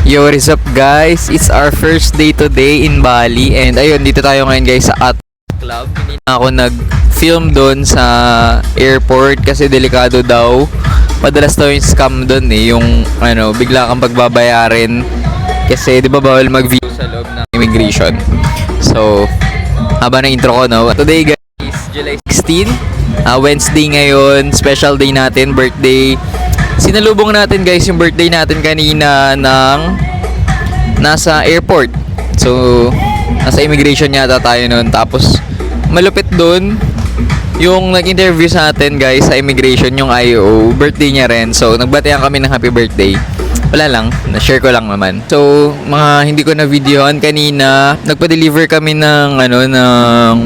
Yo, what is up guys? It's our first day today in Bali. And ayun, dito tayo ngayon guys sa At Club. Hindi na ako nag-film doon sa airport kasi delikado daw. Madalas daw yung scam doon eh. Yung bigla kang pagbabayarin. Kasi di ba bawal mag-video sa loob ng immigration. So, haba na intro ko no. Today guys is July 16. Wednesday ngayon. Special day natin, birthday. Sinalubong natin guys yung birthday natin kanina ng nasa airport. So, nasa immigration yata tayo noon. Tapos, malupit doon yung nag-interview sa atin guys sa immigration, yung IO. Birthday niya rin. So, nagbatean kami ng happy birthday. Wala lang, na-share ko lang naman. So, mga hindi ko na videoan kanina, nagpa-deliver kami ng ng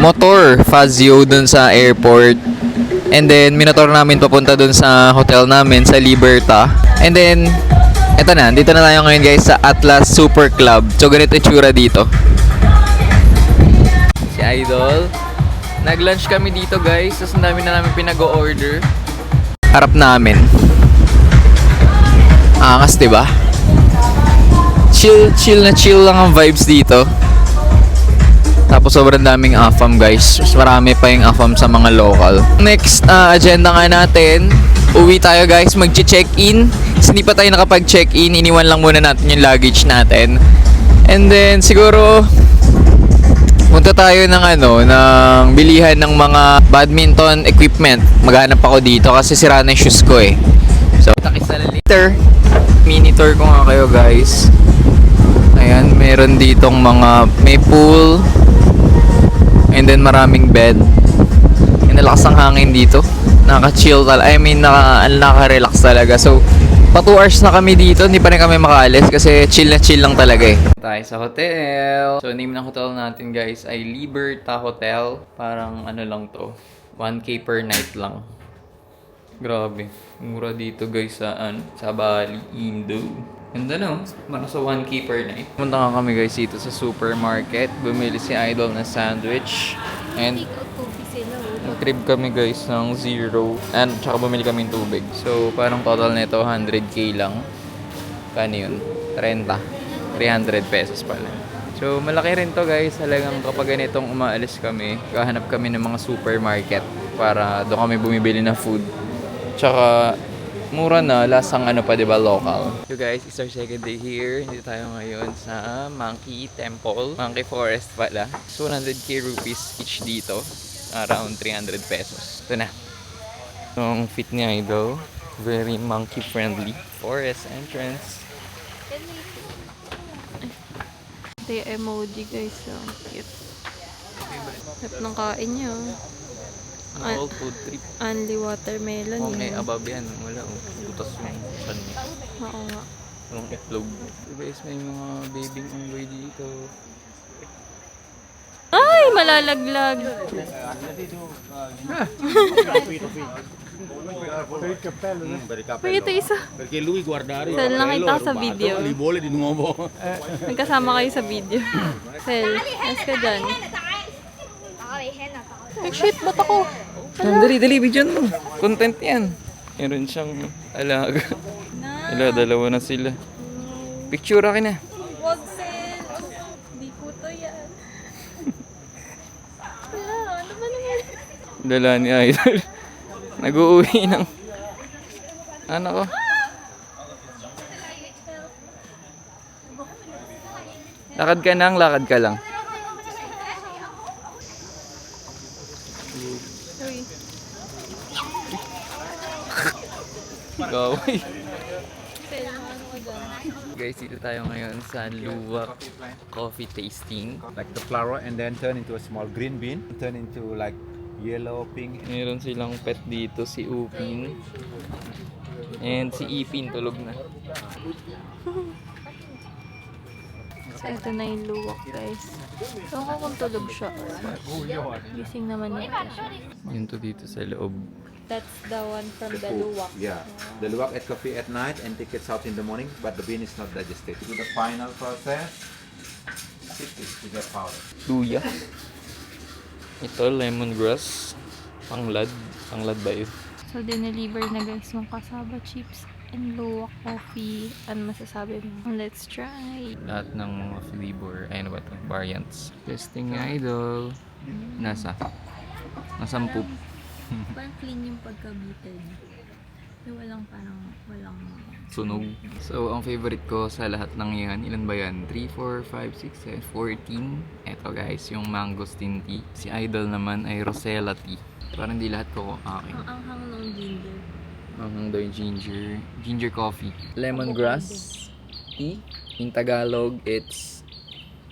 motor Fazio doon sa airport. And then, minotor namin papunta dun sa hotel namin sa Liberta. And then, eto na, dito na tayo ngayon guys sa Atlas Super Club. So, ganito yung tsura dito. Si Idol. Nag-lunch kami dito guys. Tapos ang dami na namin pinag-o-order. Harap namin. Angas, diba? Chill lang ang vibes dito. Tapos sobrang daming AFAM guys. Mas marami pa yung AFAM sa mga local. Next agenda nga natin, uwi tayo guys, mag-check-in. Hindi pa tayo nakapag-check-in, iniwan lang muna natin yung luggage natin. And then siguro punta tayo ng ng bilihan ng mga badminton equipment. Maghanap ako dito kasi sira na yung shoes ko eh. So, takis na later. Mini tour ko nga kayo guys. Ayan, meron ditong may pool. And then maraming bed. And nalakas ang hangin dito. Naka-chill talaga. Naka-relax talaga. So, pa 2 hours na kami dito. Hindi pa rin kami makaalis kasi chill na chill lang talaga eh. Tayo sa hotel. So, name ng hotel natin guys ay Liberta Hotel. Parang lang to. 1K per night lang. Grabe. Mura dito guys sa Bali, Indo. Ganda no? Para sa 1K per night. Punta nga kami guys dito sa supermarket. Bumili si Idol na sandwich. And nag-trip kami guys ng 0. And tsaka bumili kami ng tubig. So parang total nito 100k lang. Kano yun? 30. 300 pesos pala. So malaki rin to guys. Talagang kapag ganitong umaalis kami, kahanap kami ng mga supermarket para doon kami bumibili ng food. Tsaka mura na, lasang pa diba, local. So guys, it's our second day here. Dito tayo ngayon sa Monkey Temple. Monkey Forest pala. So 100k rupees each dito. Around 300 pesos. Ito na. Itong fit ni Idol. Very monkey friendly. Forest entrance. Ito yung emoji guys. So cute. Sarap ng kain niya. Old food trip. Only watermelon. Okay, above yan. Wala. Butas yung chan niya. Oo nga. Walang itlog. So guys, may mga babying unggoy dito. Ay! Malalaglag. May ito isa. Perché lui guardare Sel, nakita ko sa video. li vuole di nuovo. Nagkasama kayo sa video. Sel, mas ka dyan. Nag-shit, ba't ako? Dali, video mo. Content yan. Meron siyang alaga. Dalawa na sila. Picture akin na. Wag, Sel. Di po to yan. Ano ba naman? Dala ni Idol. Nag-uuwi ng anak ko. Lakad ka lang. Sorry. Gaway. Sel, ano ka dyan? Guys, dito tayo ngayon sa Luwak Coffee Tasting. Like the flower and then turn into a small green bean, turn into like yellow, pink. Meron silang pet dito, si Upin. And si Ipin, tulog na. So, ito na yung luwak, guys. So, kung tulog siya. Gising naman niya siya. Yun to dito sa loob. That's the one from the luwak. Yeah. The luwak at coffee at night and take it out in the morning, but the bean is not digested. Do the final process. Sip it to get powder. Luya. Ito, lemongrass. Panglad ba yun? So, dineliver na guys yung cassava chips. and luwak coffee. Ano masasabi mo? Let's try. Lahat ng mga flavor, ayun ba ito? Variants. Testing nga idol. Nasa 10. Parang clean yung pagkabitin. Walang Sunog. So, ang favorite ko sa lahat ng yan, ilan ba yan? 3, 4, 5, 6, 7, 14. Eto guys, yung mangosteen tea. Si Idol naman ay Rosella tea. Parang hindi lahat ko akin. Ang anghang ng ginger. Anghang daw yung ginger coffee. Lemongrass tea. In Tagalog, it's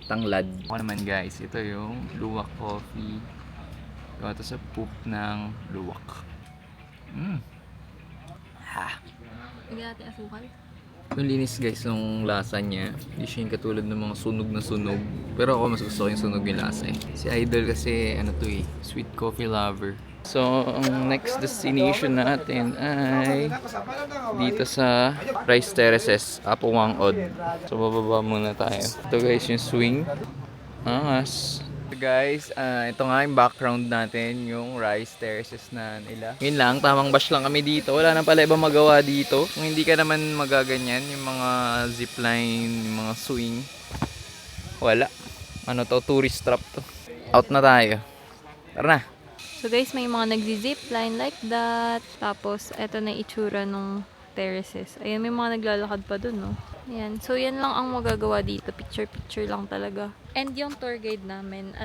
tanglad. Ako naman guys, ito yung luwak coffee. Gawa ito sa poop ng luwak. Lagyan natin asukal. Yung linis guys ng lasa niya. Hindi siya yung katulad ng mga sunog na sunog. Pero ako mas gusto ko yung sunog yung lasa eh. Si Idol kasi ano to eh, sweet coffee lover. So, ang next destination natin ay dito sa Rice Terraces, Apuwang Od. So, bababa muna tayo. Ito guys yung swing. Angas. Guys, ito nga yung background natin, yung Rice Terraces na nila. Yun lang, tamang bash lang kami dito. Wala na pala ibang magawa dito. Kung hindi ka naman magaganyan, yung mga zipline, yung mga swing. Wala. Ano to, tourist trap to. Out na tayo. Tara na. So guys, may mga nagzi-zipline like that. Tapos, eto na itsura ng terraces. Ayan, may mga naglalakad pa dun, no? Ayan. So, yan lang ang magagawa dito. Picture-picture lang talaga. And yung tour guide namin,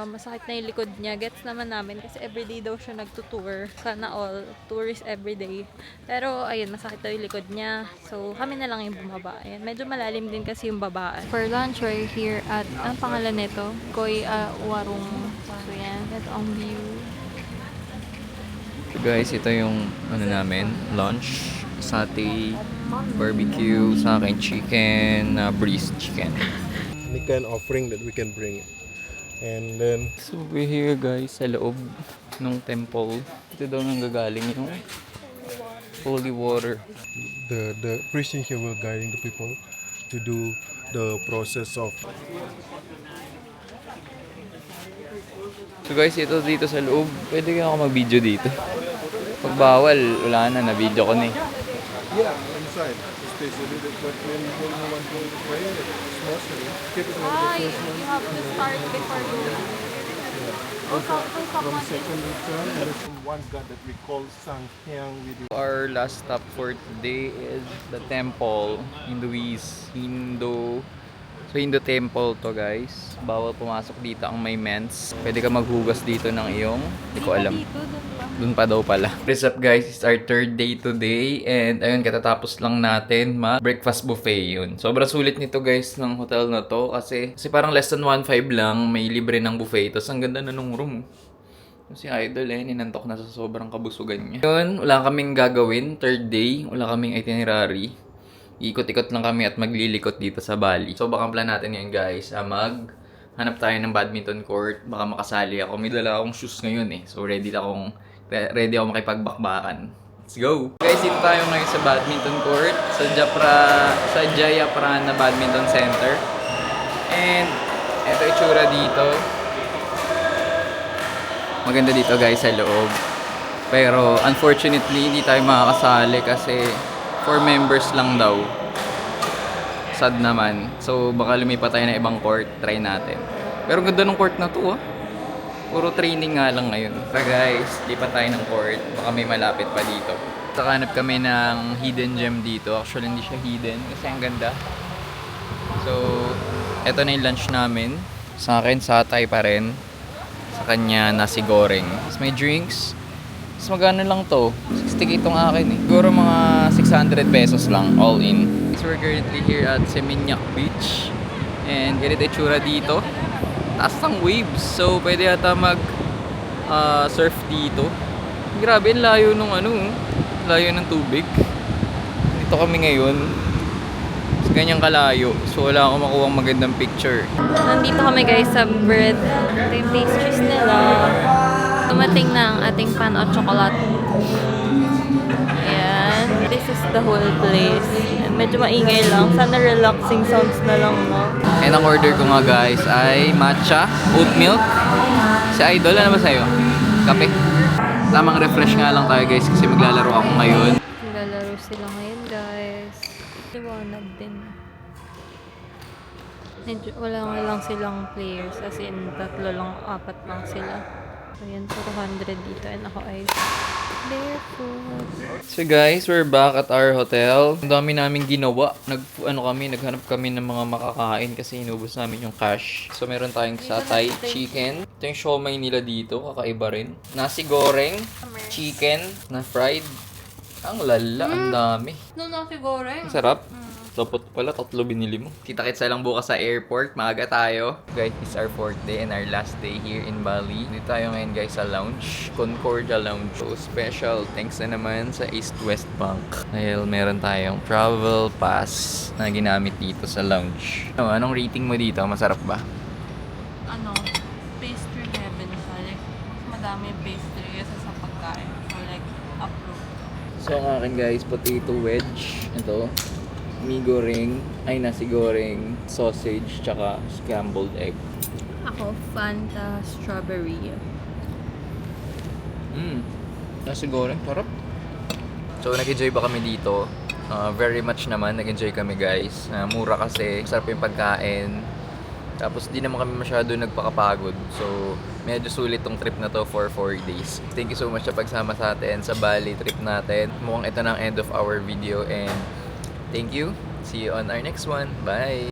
masakit na yung likod niya. Gets naman namin kasi everyday daw siya nagtutour. Sana all. Tourist everyday. Pero, ayun, masakit daw yung likod niya. So, kami na lang yung bumaba. Ayan. Medyo malalim din kasi yung babaan. For lunch, we're here at, ang pangalan nito? Koy Warung. So, yan. Ito ang view. So guys, ito yung namin, lunch. Satay, barbecue, sa akin chicken, breast chicken. Any kind of offering that we can bring. And then So we're here guys sa loob ng temple. Ito daw nang gagaling yung holy water. the Christian here will guiding the people to do the process of So guys, ito dito sa loob. Pwede kaya ako mag-video dito. Pag bawal, wala na, na-video ko na eh. inside, especially that when you want to pray, it's mostly keep it You have to start before doing. from second return, and there's one God that we call Sanghyang with you. Our last stop for today is the temple, Hindu temple to guys. Bawal pumasok dito ang may men's. Pwede ka maghugas dito ng iyong, hindi ko alam. Dun pa daw pala. What's up guys, it's our third day today. And ayun, katatapos lang natin breakfast buffet yun. Sobrang sulit nito guys ng hotel na to. Kasi parang less than 1.5 lang, may libre ng buffet. Tapos ang ganda na nung room. Si Idol ninantok na sa sobrang kabusugan niya. Yun, wala kaming gagawin. Third day, wala kaming itinerary. Ikot-ikot lang kami at maglilikot dito sa Bali. So baka plan natin ngayon guys, hanap tayo ng badminton court. Baka makasali ako. May dala akong shoes ngayon eh. So ready ako makipagbakbakan. Let's go! Guys, dito tayo ngayon sa badminton court. Sa Jayaprana Badminton Center. And ito itsura dito. Maganda dito guys sa loob. Pero unfortunately, hindi tayo makakasali kasi 4 members lang daw. Sad naman. So baka lumipat tayo ng ibang court. Try natin. Pero ganda ng court na to ah. Puro training nga lang ngayon. So guys, lipat tayo ng court. Baka may malapit pa dito. Hanap kami ng hidden gem dito. Actually hindi siya hidden kasi ang ganda. So eto na yung lunch namin. Sa akin, satay pa rin. Sa kanya, nasi goreng. Tapos may drinks. Mas magano lang to. 60k itong akin eh. Siguro mga 600 pesos lang, all in. So we're currently here at Seminyak Beach. And ganito itsura dito. Taas ng waves. So pwede yata surf dito. Grabe, layo nung layo ng tubig. Dito kami ngayon. Sa ganyang kalayo. So wala akong makuhang magandang picture. Nandito kami guys sa bread. Ito yung pastries nila. Dumating na ang ating pan o chocolate. Ayan. This is the whole place. And medyo maingay lang. Sana relaxing sounds na lang, no? And ang order ko nga guys ay matcha, oat milk. Si Idol, ano ba sa'yo? Kape? Tamang refresh nga lang tayo guys kasi maglalaro ako ngayon. Maglalaro sila ngayon guys. Liwanag din. Medyo, wala nga lang silang players. As in, 3 lang, 4 lang sila. So, yan, 400 dito. And ako ay barefoot. So guys, we're back at our hotel. Ang dami namin ginawa. Naghanap kami ng mga makakain kasi inubos namin yung cash. So meron tayong satay, chicken. Ito yung siomay nila dito, kakaiba rin. Nasi goreng, chicken na fried. Ang lala, ang dami. No, nasi goreng. Ang sarap. Dapat pala, 3 binili mo. Kita-kits lang bukas sa airport. Maaga tayo. Guys, it's our 4th day and our last day here in Bali. Dito tayo ngayon guys sa lounge. Concordia Lounge. So special thanks na naman sa East West Bank. Dahil meron tayong travel pass na ginamit dito sa lounge. Anong rating mo dito? Masarap ba? Ano, pastry heaven siya. Like, mas madami pastry kaysa sa pagkain. So, like, approve. So ang akin guys, potato wedge. Ito. Nasi goreng, sausage, tsaka scrambled egg. Ako, Fanta strawberry. Nasi goreng, sarap. So, nag-enjoy ba kami dito? Very much naman, nag-enjoy kami guys. Mura kasi, sarap yung pagkain. Tapos, di naman kami masyado nagpakapagod. So, medyo sulit tong trip na to for 4 days. Thank you so much sa pagsama sa atin sa Bali trip natin. Mukhang ito na ang end of our video and thank you. See you on our next one. Bye!